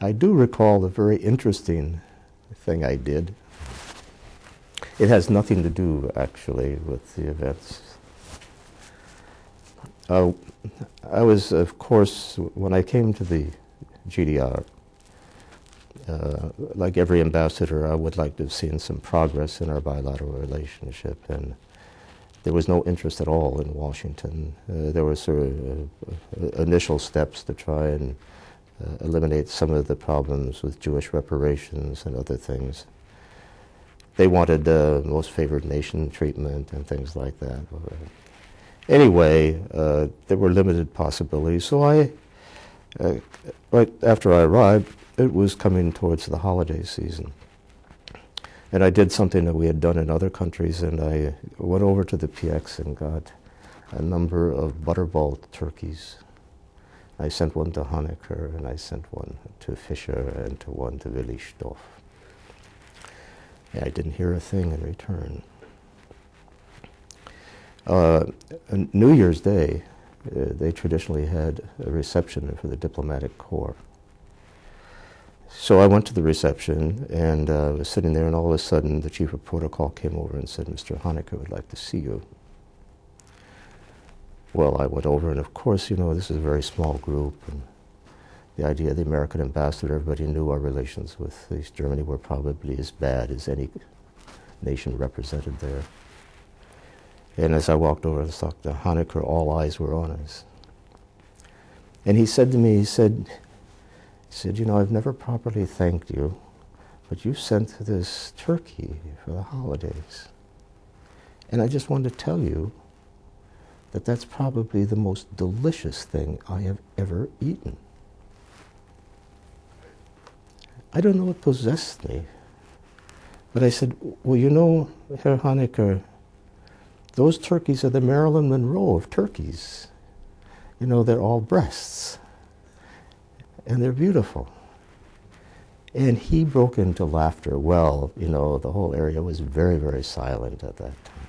I do recall a very interesting thing I did. It has nothing to do, actually, with the events. I was, of course, when I came to the GDR, like every ambassador, I would like to have seen some progress in our bilateral relationship, and there was no interest at all in Washington. There were sort of initial steps to try and eliminate some of the problems with Jewish reparations and other things. They wanted most favored nation treatment and things like that. Anyway, there were limited possibilities, so right after I arrived, it was coming towards the holiday season. And I did something that we had done in other countries, and I went over to the PX and got a number of butterball turkeys. I sent one to Honecker, and I sent one to Fischer, and one to Willi Stoff. And I didn't hear a thing in return. On New Year's Day, they traditionally had a reception for the diplomatic corps. So I went to the reception and was sitting there, and all of a sudden the chief of protocol came over and said, "Mr. Honecker would like to see you." Well, I went over, and of course, you know, this is a very small group, and the idea of the American ambassador, everybody knew our relations with East Germany were probably as bad as any nation represented there. And as I walked over to Dr. Honecker, all eyes were on us. And he said to me, he said, "You know, I've never properly thanked you, but you sent this turkey for the holidays. And I just wanted to tell you that that's probably the most delicious thing I have ever eaten." I don't know what possessed me, but I said, "Well, you know, Herr Honecker, those turkeys are the Marilyn Monroe of turkeys. You know, they're all breasts, and they're beautiful." And he broke into laughter. Well, you know, the whole area was very, very silent at that time.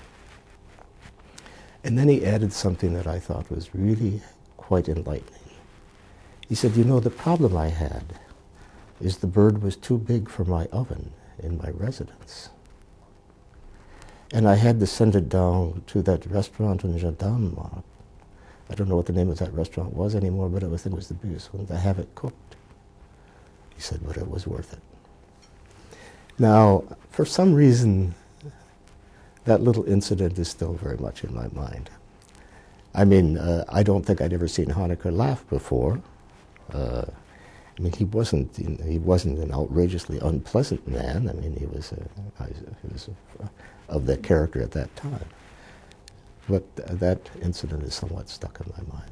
And then he added something that I thought was really quite enlightening. He said, "You know, the problem I had is the bird was too big for my oven in my residence. And I had to send it down to that restaurant in Gendarmenmarkt. I don't know what the name of that restaurant was anymore, but I think it was the biggest one, to have it cooked." He said, "But it was worth it." Now, for some reason, that little incident is still very much in my mind. I mean, I don't think I'd ever seen Honecker laugh before. I mean, he wasn't an outrageously unpleasant man. I mean, he was of that character at that time. But that incident is somewhat stuck in my mind.